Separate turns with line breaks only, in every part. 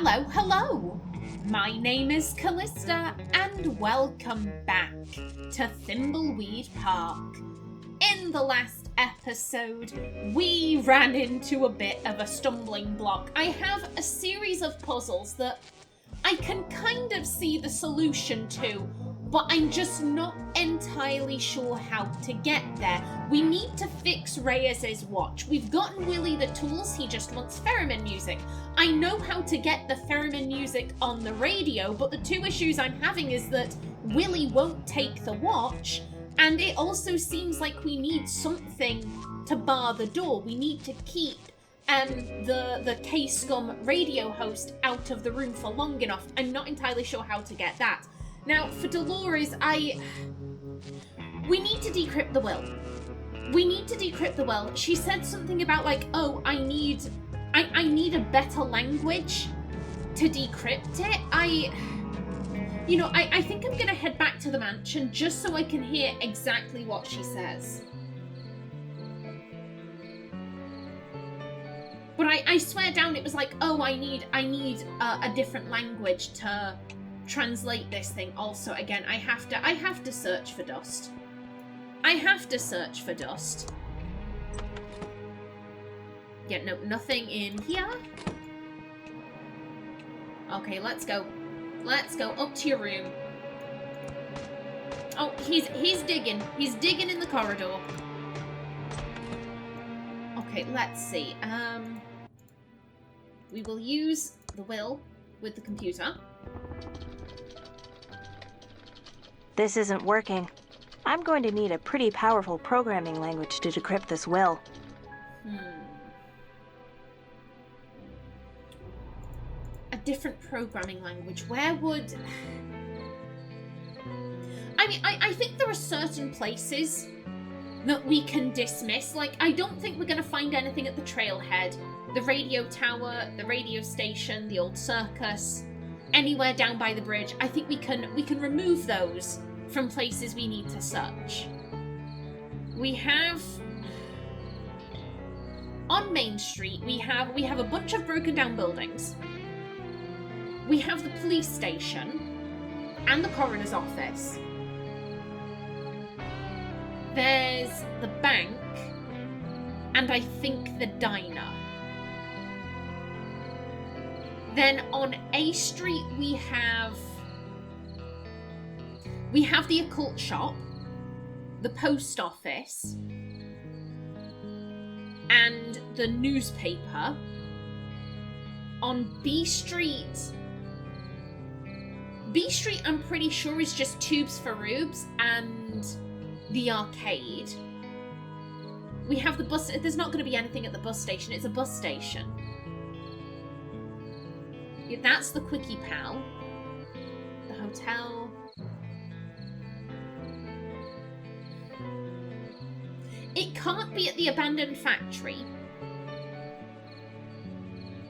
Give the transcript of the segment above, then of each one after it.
Hello, hello! My name is Callista, and welcome back to Thimbleweed Park. In the last episode, we ran into a bit of a stumbling block. I have a series of puzzles that I can kind of see the solution to, but I'm just not entirely sure how to get there. We need to fix Reyes's watch. We've gotten Willy the tools, he just wants theremin music. I know how to get the theremin music on the radio, but the two issues I'm having is that Willy won't take the watch, and it also seems like we need something to bar the door. We need to keep the K-Scum radio host out of the room for long enough. I'm not entirely sure how to get that. Now, for Delores, we need to decrypt the will. We need to decrypt the will. She said something about like, oh, I need a better language to decrypt it. I think I'm gonna head back to the mansion just so I can hear exactly what she says. But I swear down it was like, oh, I need a different language to translate this thing. Also, again, I have to search for dust. I have to search for dust. Yeah, no, nothing in here. Okay, let's go. Let's go up to your room. Oh, he's digging. He's digging in the corridor. Okay, let's see. We will use the will with the computer.
This isn't working. I'm going to need a pretty powerful programming language to decrypt this will.
A different programming language. Where would... I mean, I think there are certain places that we can dismiss. Like, I don't think we're going to find anything at the trailhead, the radio tower, the radio station, the old circus, anywhere down by the bridge. I think we can remove those from places we need to search. We have on Main Street, we have a bunch of broken down buildings. We have the police station and the coroner's office. There's the bank and I think the diner. Then on A Street we have the occult shop, the post office, and the newspaper. On B Street, I'm pretty sure is just Tubes for Rubes and the arcade. We have the bus. There's not going to be anything at the bus station. It's a bus station. Yeah, that's the Quickie Pal. The hotel. It can't be at the abandoned factory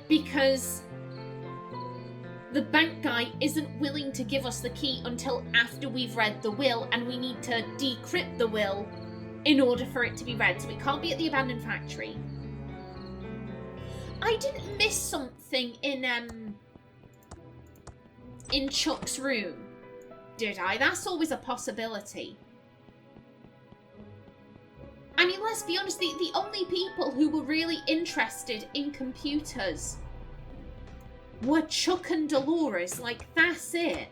because the bank guy isn't willing to give us the key until after we've read the will, and we need to decrypt the will in order for it to be read. So it can't be at the abandoned factory. I didn't miss something in Chuck's room, did I? That's always a possibility. I mean, let's be honest, the only people who were really interested in computers were Chuck and Delores. Like, that's it.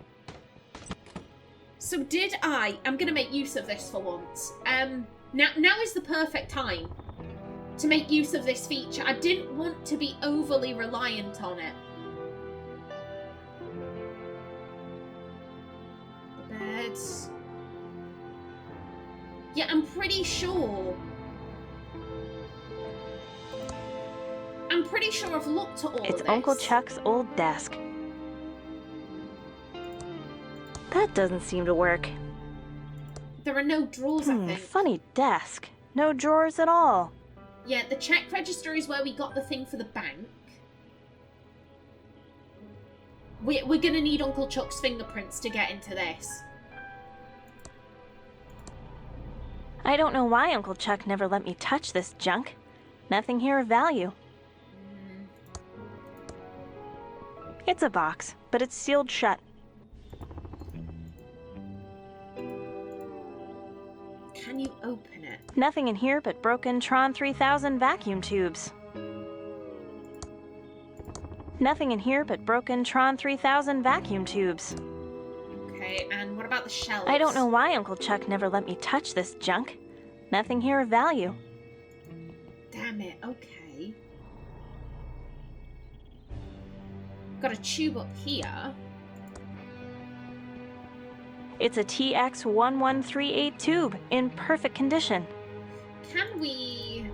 So I'm going to make use of this for once. Now is the perfect time to make use of this feature. I didn't want to be overly reliant on it. The beds. Yeah, I'm pretty sure I've looked at all of this.
It's Uncle Chuck's old desk. That doesn't seem to work.
There are no drawers, I think.
Funny desk. No drawers at all.
Yeah, the check register is where we got the thing for the bank. We're gonna need Uncle Chuck's fingerprints to get into this.
I don't know why Uncle Chuck never let me touch this junk. Nothing here of value. It's a box, but it's sealed shut.
Can you open it?
Nothing in here but broken Tron 3000 vacuum tubes. Nothing in here but broken Tron 3000 vacuum tubes.
Okay, and what about the shelves?
I don't know why Uncle Chuck never let me touch this junk. Nothing here of value.
Damn it, okay. Got a tube up here.
It's a TX1138 tube in perfect condition.
Can we...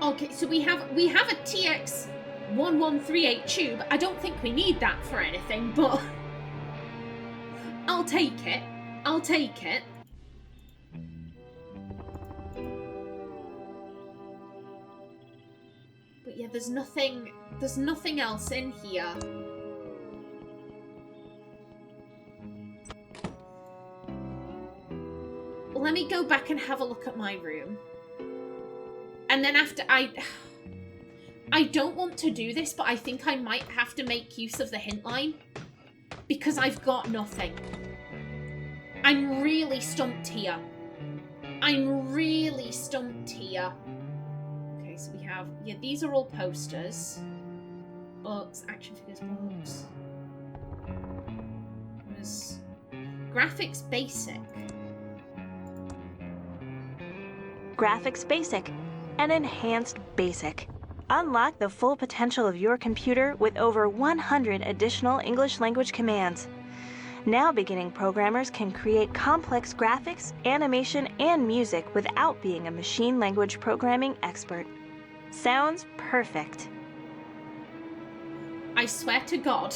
Okay, so we have a TX1138 tube. I don't think we need that for anything, but I'll take it. I'll take it. But yeah, there's nothing else in here. Let me go back and have a look at my room. And then after I don't want to do this, but I think I might have to make use of the hint line. Because I've got nothing. I'm really stumped here. I'm really stumped here. Okay, so we have... Yeah, these are all posters. Books, action figures, books. There's... Graphics Basic.
Graphics Basic. An enhanced basic. Unlock the full potential of your computer with over 100 additional English language commands. Now beginning programmers can create complex graphics, animation, and music without being a machine language programming expert. Sounds perfect.
I swear to God.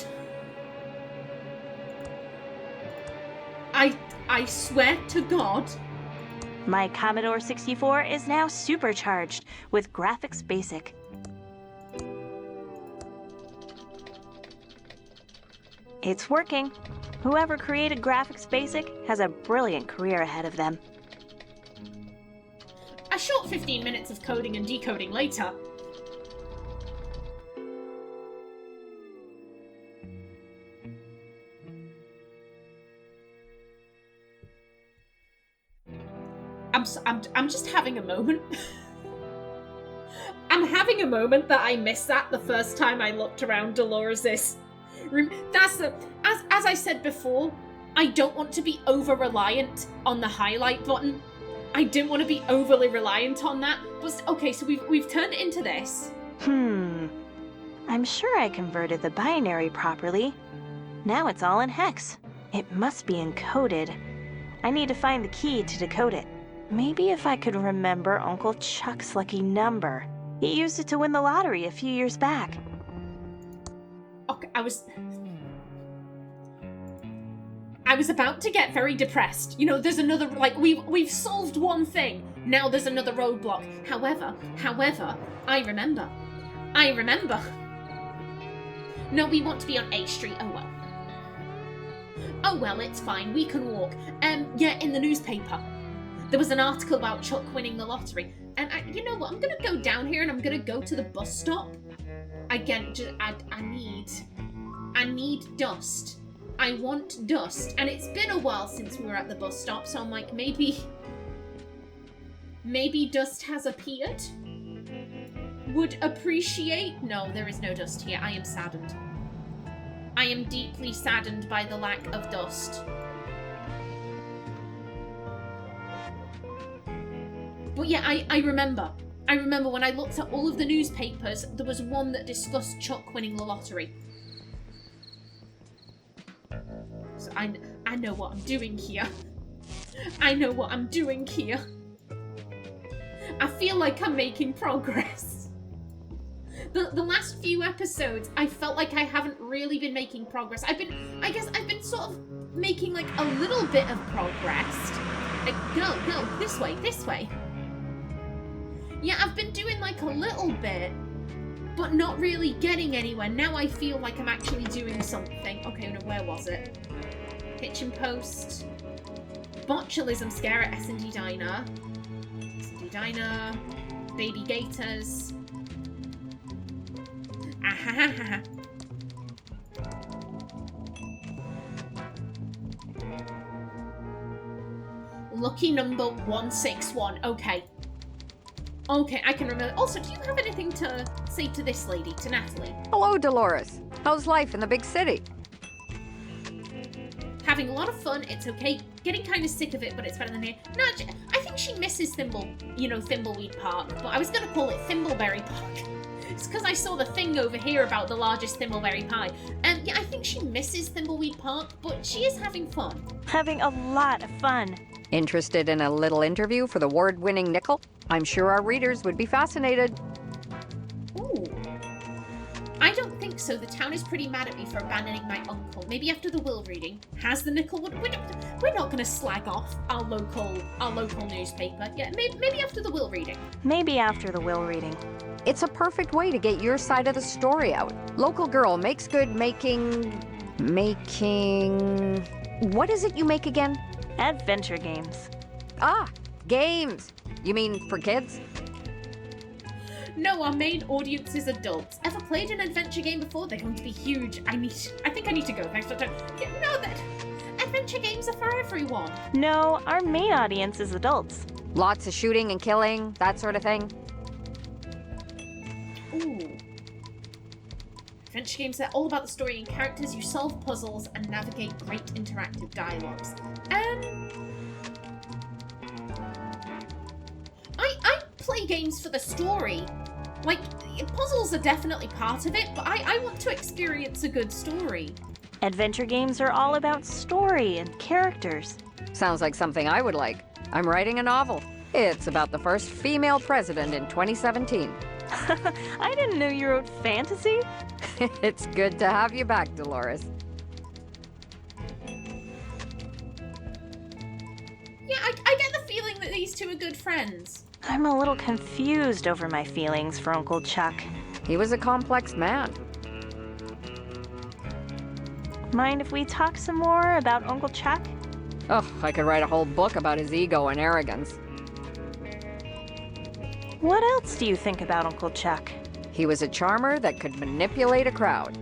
I swear to God.
My Commodore 64 is now supercharged with Graphics Basic. It's working. Whoever created Graphics Basic has a brilliant career ahead of them.
A short 15 minutes of coding and decoding later. I'm just having a moment. I'm having a moment that I missed that the first time I looked around Delores' room. That's the... As I said before, I don't want to be over-reliant on the highlight button. I didn't want to be overly reliant on that. But okay, so we've turned it into this.
I'm sure I converted the binary properly. Now it's all in hex. It must be encoded. I need to find the key to decode it. Maybe if I could remember Uncle Chuck's lucky number. He used it to win the lottery a few years back.
Okay, I was about to get very depressed. You know, there's another, like, we've solved one thing. Now there's another roadblock. However, I remember. No, we want to be on A Street. Oh well. Oh well, it's fine. We can walk. Yeah, in the newspaper. There was an article about Chuck winning the lottery. And you know what? I'm going to go down here and I'm going to go to the bus stop. Again, I need dust. I want dust. And it's been a while since we were at the bus stop, so I'm like, maybe dust has appeared? Would appreciate? No, there is no dust here. I am saddened. I am deeply saddened by the lack of dust. But yeah, I remember. I remember when I looked at all of the newspapers, there was one that discussed Chuck winning the lottery. So I know what I'm doing here. I know what I'm doing here. I feel like I'm making progress. The last few episodes, I felt like I haven't really been making progress. I guess I've been sort of making like a little bit of progress. Like, no, this way. Yeah, I've been doing like a little bit, but not really getting anywhere. Now I feel like I'm actually doing something. Okay, no, where was it? Kitchen post. Botulism scare at S&D Diner. S&D Diner. baby gators. Ahahaha. Lucky number 161. Okay. Okay, I can remember. Also, do you have anything to say to this lady, to Natalie?
Hello, Delores. How's life in the big city?
Having a lot of fun. It's okay. Getting kind of sick of it, but it's better than here. No, I think she misses Thimbleweed Park, but I was going to call it Thimbleberry Park. It's because I saw the thing over here about the largest thimbleberry pie. And yeah, I think she misses Thimbleweed Park, but she is having fun.
Having a lot of fun.
Interested in a little interview for the award-winning Nickel? I'm sure our readers would be fascinated.
Ooh. I don't think so. The town is pretty mad at me for abandoning my uncle. Maybe after the will reading. Has the Nickel... We're not going to slag off our local newspaper. Yeah, maybe after the will reading.
Maybe after the will reading.
It's a perfect way to get your side of the story out. Local girl makes good making... What is it you make again?
Adventure games.
Ah, games. You mean for kids?
No, our main audience is adults. Ever played an adventure game before? They're going to be huge. I think I need to go. Thanks for time. Yeah, no, that adventure games are for everyone.
No, our main audience is adults.
Lots of shooting and killing, that sort of thing.
Ooh. Adventure games, they're all about the story and characters. You solve puzzles and navigate great interactive dialogues. I play games for the story. Like, puzzles are definitely part of it, but I want to experience a good story.
Adventure games are all about story and characters.
Sounds like something I would like. I'm writing a novel. It's about the first female president in 2017.
I didn't know you wrote fantasy.
It's good to have you back, Delores.
Yeah, I get the feeling that these two are good friends.
I'm a little confused over my feelings for Uncle Chuck.
He was a complex man.
Mind if we talk some more about Uncle Chuck?
Oh, I could write a whole book about his ego and arrogance.
What else do you think about Uncle Chuck?
He was a charmer that could manipulate a crowd.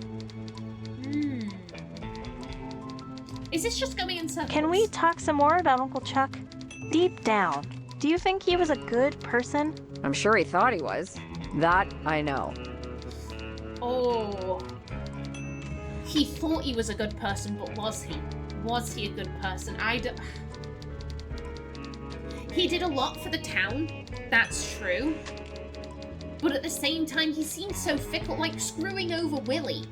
Is this just going in circles?
Can we talk some more about Uncle Chuck? Deep down, do you think he was a good person?
I'm sure he thought he was. That I know.
Oh. He thought he was a good person, but was he? Was he a good person? He did a lot for the town, that's true. But at the same time, he seemed so fickle, like screwing over Willie.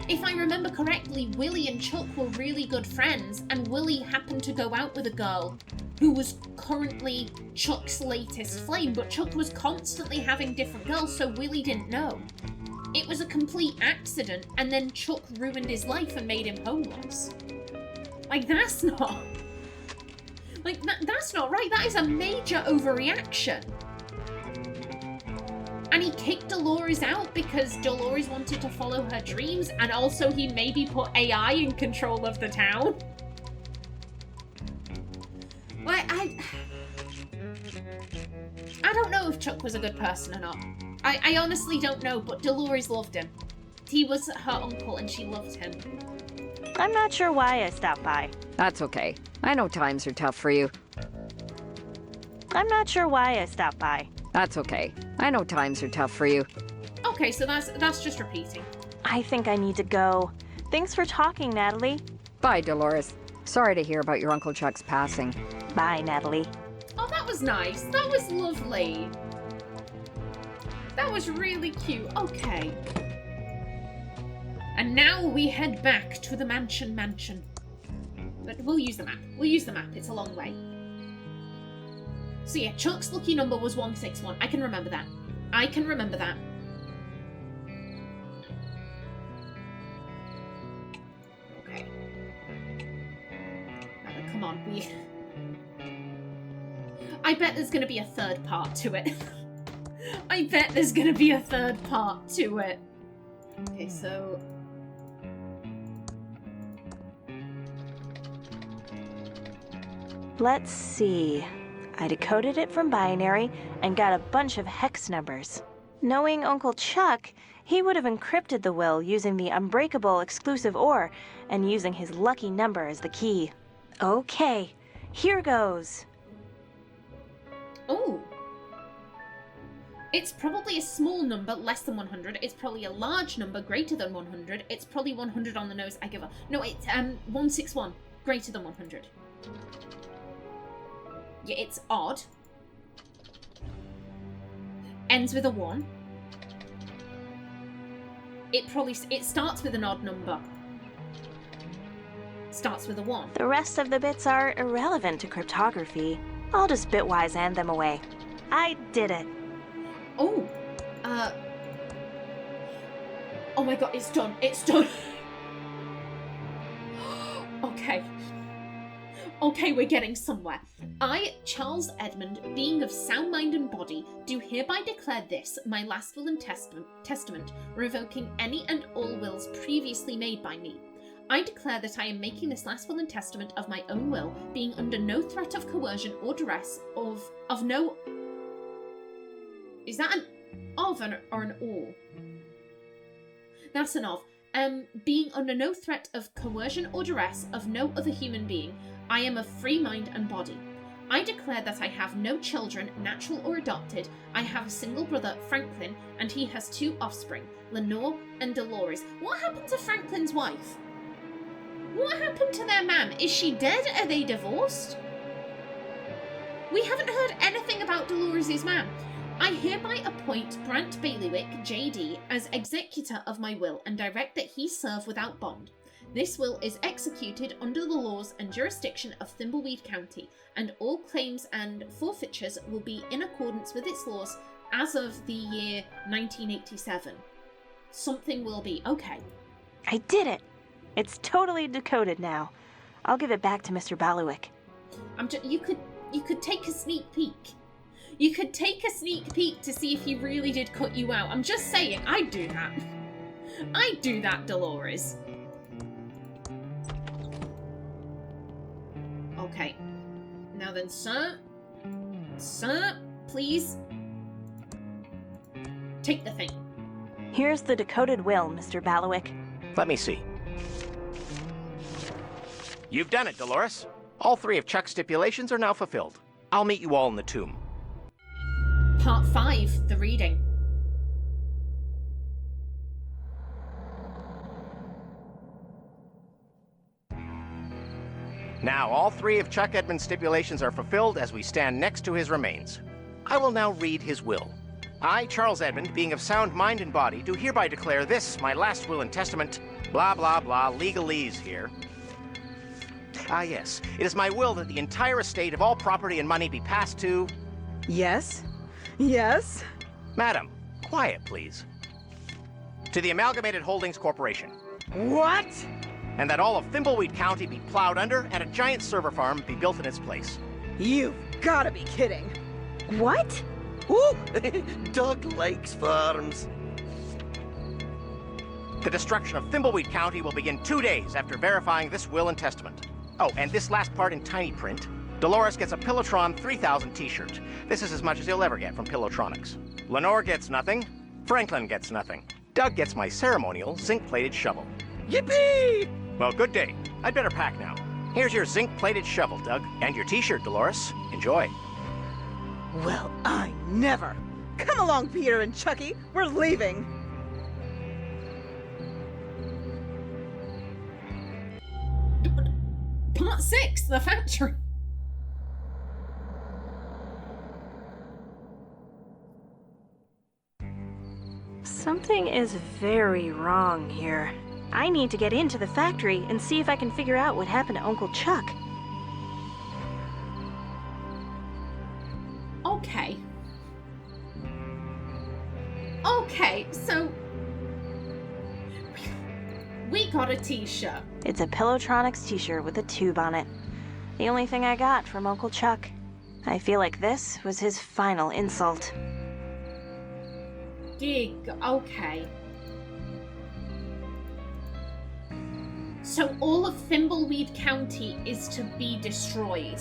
If I remember correctly, Willie and Chuck were really good friends, and Willie happened to go out with a girl who was currently Chuck's latest flame, but Chuck was constantly having different girls, so Willie didn't know. It was a complete accident, and then Chuck ruined his life and made him homeless. Like, that's not... Like, that's not right. That is a major overreaction. And he kicked Delores out because Delores wanted to follow her dreams, and also he maybe put AI in control of the town. Like, I don't know if Chuck was a good person or not. I honestly don't know, but Delores loved him. He was her uncle and she loved him.
I'm not sure why I stopped by.
That's okay. I know times are tough for you.
I'm not sure why I stopped by.
That's okay. I know times are tough for you.
Okay, so that's just repeating.
I think I need to go. Thanks for talking, Natalie.
Bye, Delores. Sorry to hear about your Uncle Chuck's passing.
Bye, Natalie.
Oh, that was nice. That was lovely. That was really cute. Okay. And now we head back to the mansion. But we'll use the map. We'll use the map. It's a long way. So yeah, Chuck's lucky number was 161. I can remember that. I can remember that. Okay. Now, come on, I bet there's gonna be a third part to it. I bet there's gonna be a third part to it. Okay, so...
Let's see. I decoded it from binary and got a bunch of hex numbers. Knowing Uncle Chuck, he would have encrypted the will using the unbreakable exclusive OR and using his lucky number as the key. Okay, here goes.
Oh. It's probably a small number, less than 100. It's probably a large number, greater than 100. It's probably 100 on the nose. I give up. No, it's 161, greater than 100. Yeah, it's odd. Ends with a 1. It starts with an odd number. Starts with a 1.
The rest of the bits are irrelevant to cryptography. I'll just bitwise hand them away. I did it.
Oh, oh my god, it's done. It's done. Okay. Okay, we're getting somewhere. I, Charles Edmund, being of sound mind and body, do hereby declare this, my last will and testament, revoking any and all wills previously made by me. I declare that I am making this last will and testament of my own will, being under no threat of coercion or duress of no... Is that an of or an all? That's an of. Being under no threat of coercion or duress of no other human being, I am of free mind and body. I declare that I have no children, natural or adopted. I have a single brother, Franklin, and he has 2 offspring, Lenore and Delores. What happened to Franklin's wife? What happened to their mam? Is she dead? Are they divorced? We haven't heard anything about Dolores' mam. I hereby appoint Brant Bailiwick, JD, as executor of my will and direct that he serve without bond. This will is executed under the laws and jurisdiction of Thimbleweed County, and all claims and forfeitures will be in accordance with its laws as of the year 1987. Something will be. Okay.
I did it! It's totally decoded now. I'll give it back to Mr. Bailiwick.
You could take a sneak peek. You could take a sneak peek to see if he really did cut you out. I'm just saying, I'd do that. I'd do that, Delores. Okay. Now then, sir, please take the thing.
Here's the decoded will, Mr. Bailiwick.
Let me see. You've done it, Delores. All 3 of Chuck's stipulations are now fulfilled. I'll meet you all in the tomb.
Part 5, the reading.
Now, all 3 of Chuck Edmund's stipulations are fulfilled as we stand next to his remains. I will now read his will. I, Charles Edmund, being of sound mind and body, do hereby declare this, my last will and testament, blah, blah, blah, legalese here. Ah, yes. It is my will that the entire estate of all property and money be passed to...
Yes? Yes?
Madam, quiet, please. To the Amalgamated Holdings Corporation.
What?
And that all of Thimbleweed County be plowed under and a giant server farm be built in its place.
You've gotta be kidding. What?
Ooh, Doug likes farms.
The destruction of Thimbleweed County will begin 2 days after verifying this will and testament. Oh, and this last part in tiny print. Delores gets a Pillowtron 3000 t-shirt. This is as much as he'll ever get from Pillowtronics. Lenore gets nothing. Franklin gets nothing. Doug gets my ceremonial zinc-plated shovel.
Yippee!
Well, good day. I'd better pack now. Here's your zinc-plated shovel, Doug. And your t-shirt, Delores. Enjoy.
Well, I never. Come along, Peter and Chucky. We're leaving.
Part 6, the factory.
Something is very wrong here. I need to get into the factory and see if I can figure out what happened to Uncle Chuck.
Okay. Okay, so... we got a t-shirt.
It's a Pillowtronics t-shirt with a tube on it. The only thing I got from Uncle Chuck. I feel like this was his final insult.
Okay. So all of Thimbleweed County is to be destroyed.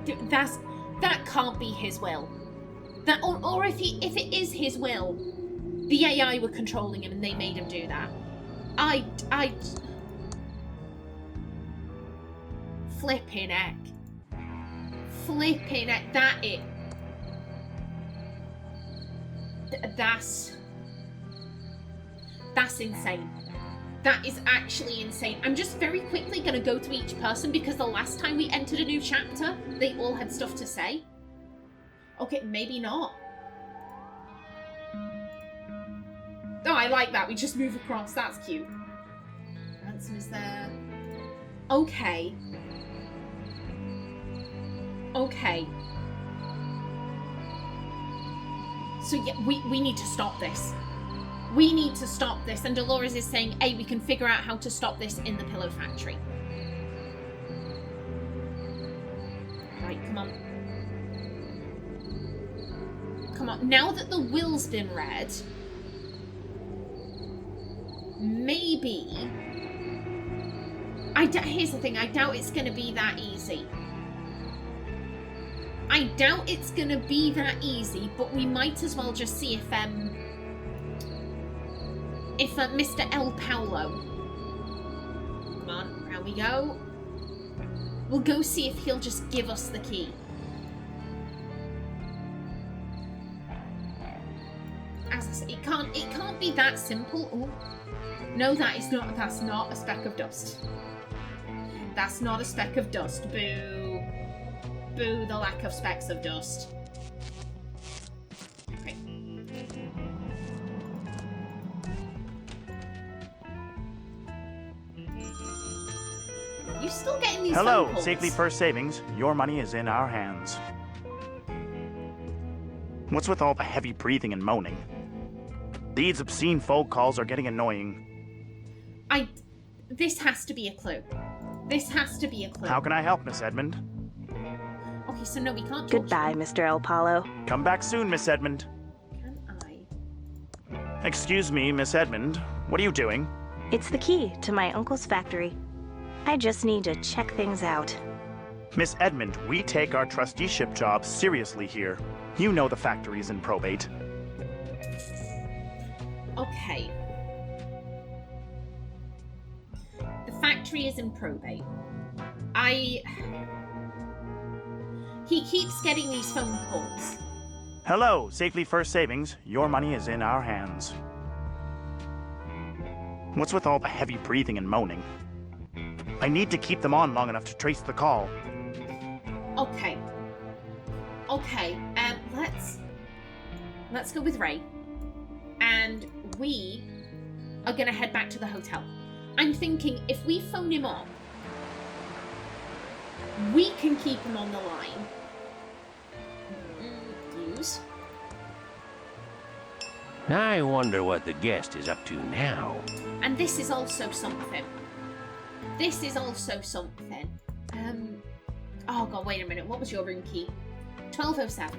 That can't be his will. Or if it is his will, the AI were controlling him and they made him do that. Flipping heck. Flipping heck. That's insane. That is actually insane. I'm just very quickly going to go to each person because the last time we entered a new chapter, they all had stuff to say. Okay, maybe not. Oh, I like that. We just move across. That's cute. Ransom is there. Okay. Okay. So yeah, we need to stop this. We need to stop this. And Delores is saying, hey, we can figure out how to stop this in the pillow factory. Right, come on. Come on. Now that the will's been read, maybe... Here's the thing. I doubt it's going to be that easy. I doubt it's going to be that easy, but we might as well just see if Mr. El Paulo... Come on, round we go. We'll go see if he'll just give us the key. As I said, it can't be that simple. Ooh. No, that's not a speck of dust. That's not a speck of dust. Boo. Boo the lack of specks of dust. Okay. You still getting these
Hello,
phone calls?
Safely First Savings. Your money is in our hands. What's with all the heavy breathing and moaning? These obscene phone calls are getting annoying.
This has to be a clue. This has to be a clue.
How can I help, Miss Edmund?
Okay, so no, we can't talk
Goodbye,
to him.
Mr. El Paulo.
Come back soon, Miss Edmund.
Can I?
Excuse me, Miss Edmund. What are you doing?
It's the key to my uncle's factory. I just need to check things out.
Miss Edmund, we take our trusteeship job seriously here. You know the factory's in probate.
Okay. The factory is in probate. He keeps getting these phone calls.
Hello, Safely First Savings. Your money is in our hands. What's with all the heavy breathing and moaning? I need to keep them on long enough to trace the call.
Okay. Okay, let's go with Ray. And we are gonna head back to the hotel. I'm thinking if we phone him up, we can keep him on the line. Use.
I wonder what the guest is up to now.
And this is also something. This is also something. Oh god, wait a minute. What was your room key? 1207.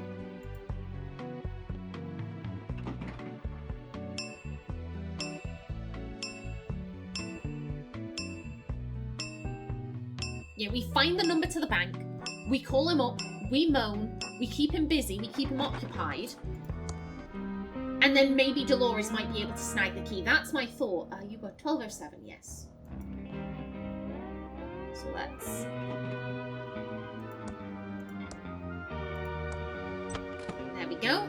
Yeah, we find the number to the bank, we call him up, we moan, we keep him busy, we keep him occupied, and then maybe Delores might be able to snag the key. That's my thought. You got 1207, yes. So let's... There we go.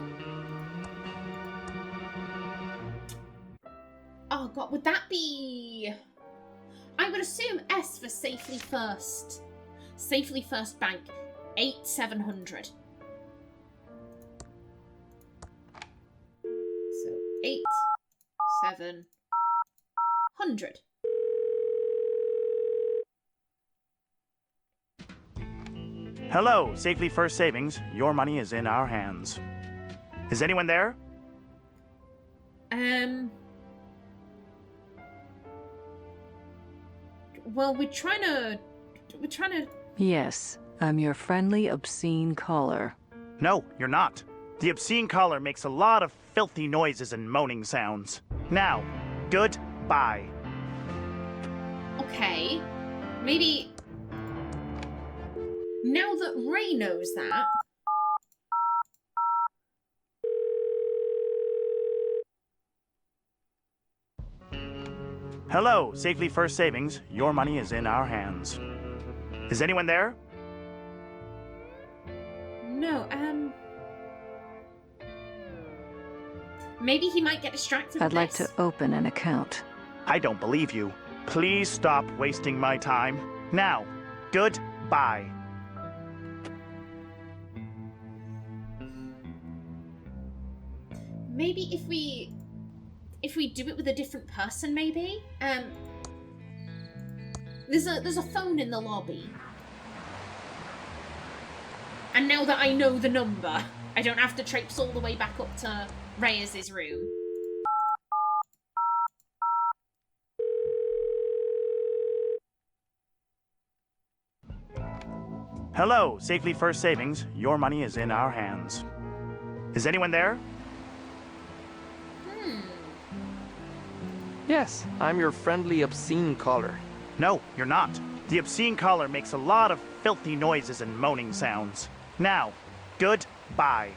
Oh god, would that be... I would assume S for Safely First. Safely First Bank. 8700. So 8700.
Hello, Safely First Savings. Your money is in our hands. Is anyone there?
Well, we're trying to...
Yes, I'm your friendly, obscene caller.
No, you're not. The obscene caller makes a lot of filthy noises and moaning sounds. Now, goodbye.
Okay. Maybe Now that Ray knows that...
Hello, Safely First Savings. Your money is in our hands. Is anyone there?
No, maybe he might get distracted
I'd
with
like
this.
to open an account.
I don't believe you. Please stop wasting my time. Now, goodbye.
Maybe if we do it with a different person, maybe? There's a phone in the lobby. And now that I know the number, I don't have to traipse all the way back up to Reyes' room.
Hello, Safely First Savings. Your money is in our hands. Is anyone there?
Yes, I'm your friendly obscene caller.
No, you're not. The obscene caller makes a lot of filthy noises and moaning sounds. Now, goodbye.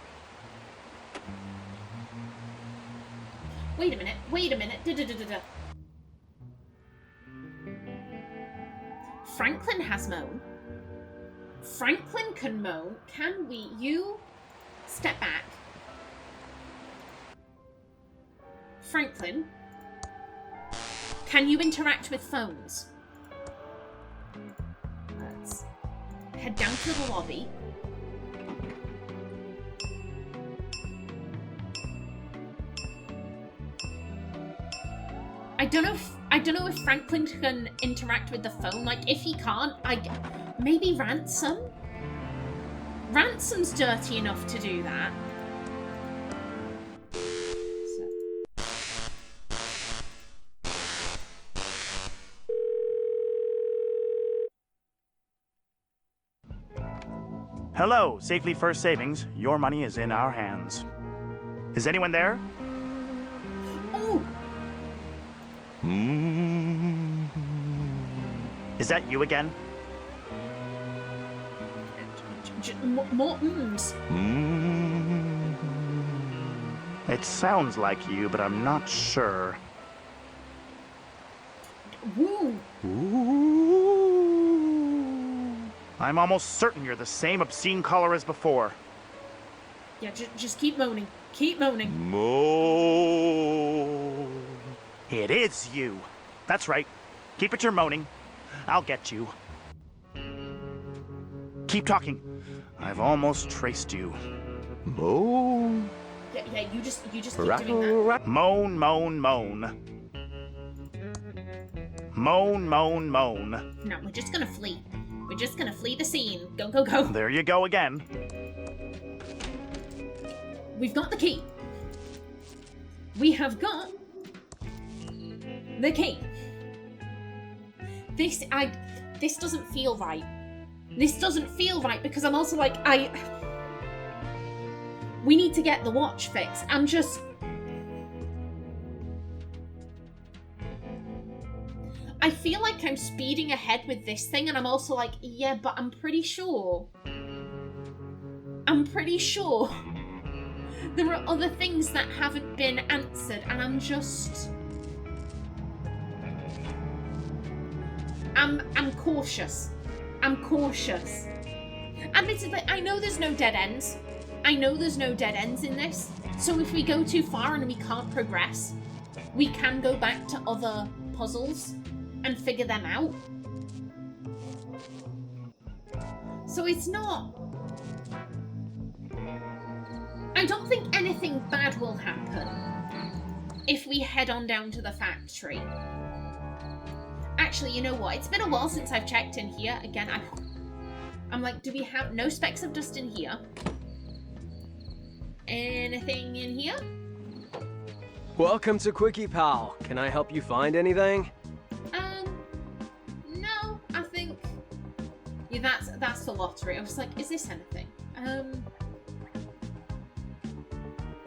Wait a minute, wait a minute. Da-da-da-da-da. Franklin has moan. Franklin can moan. Can we? You step back. Franklin, can you interact with phones? Let's head down to the lobby. I don't know if Franklin can interact with the phone. Like, if he can't, maybe Ransom? Ransom's dirty enough to do that.
Hello, Safely First Savings. Your money is in our hands. Is anyone there?
Oh!
Is that you again?
More mms.
It sounds like you, but I'm not sure.
Woo!
I'm almost certain you're the same obscene caller as before.
Yeah, just keep moaning. Keep moaning.
Moan. It is you. That's right. Keep it your moaning. I'll get you. Keep talking. I've almost traced you.
Moan.
Yeah, you just keep doing that.
Moan, moan, moan. Moan, moan, moan.
No, we're just gonna flee. We're just gonna flee the scene. Go, go, go.
There you go again.
We've got the key. We have got the key. This doesn't feel right. This doesn't feel right because I'm also like, we need to get the watch fixed. I feel like I'm speeding ahead with this thing, and I'm also like, yeah, but I'm pretty sure there are other things that haven't been answered, and I'm cautious. I'm cautious. Admittedly, I know there's no dead ends. I know there's no dead ends in this. So if we go too far and we can't progress, we can go back to other puzzles and figure them out. So it's not... I don't think anything bad will happen if we head on down to the factory. Actually, you know what? It's been a while since I've checked in here. Again, I'm like, do we have no specks of dust in here? Anything in here?
Welcome to Quickie Pal. Can I help you find anything?
No, I think... Yeah, that's the lottery. I was like, is this anything?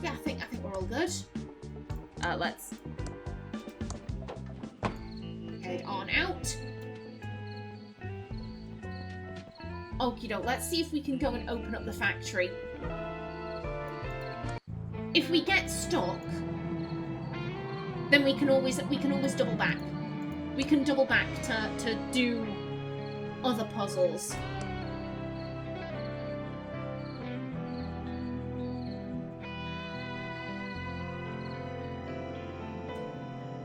Yeah, I think we're all good. Let's head on out. Okie doke, let's see if we can go and open up the factory. If we get stuck, then we can always double back. We can double back to do other puzzles.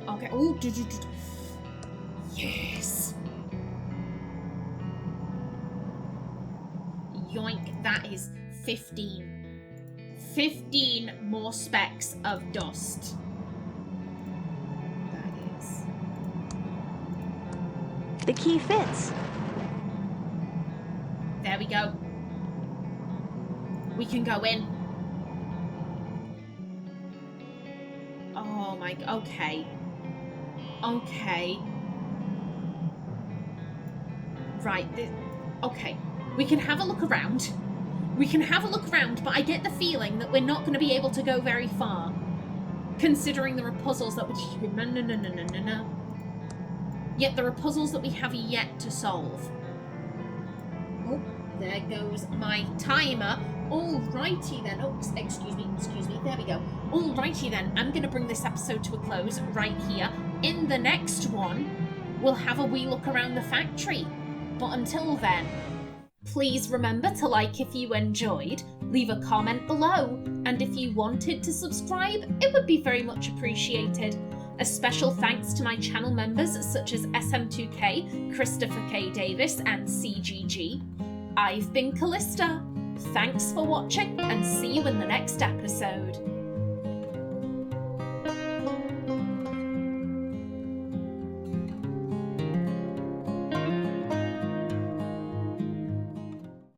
Okay. Oh, yes. Yoink, that is 15. 15 more specks of dust. That is.
The key fits.
There we go. We can go in. Oh my, okay. Okay. Right, okay. We can have a look around. We can have a look around, but I get the feeling that we're not going to be able to go very far. Considering there are puzzles that we... No. Yet there are puzzles that we have yet to solve. Oh, there goes my timer. Alrighty then. Oh, excuse me. There we go. Alrighty then. I'm going to bring this episode to a close right here. In the next one, we'll have a wee look around the factory. But until then, please remember to like if you enjoyed, leave a comment below, and if you wanted to subscribe, it would be very much appreciated. A special thanks to my channel members such as SM2K, Christopher K. Davis, and CGG. I've been Kallista. Thanks for watching, and see you in the next episode.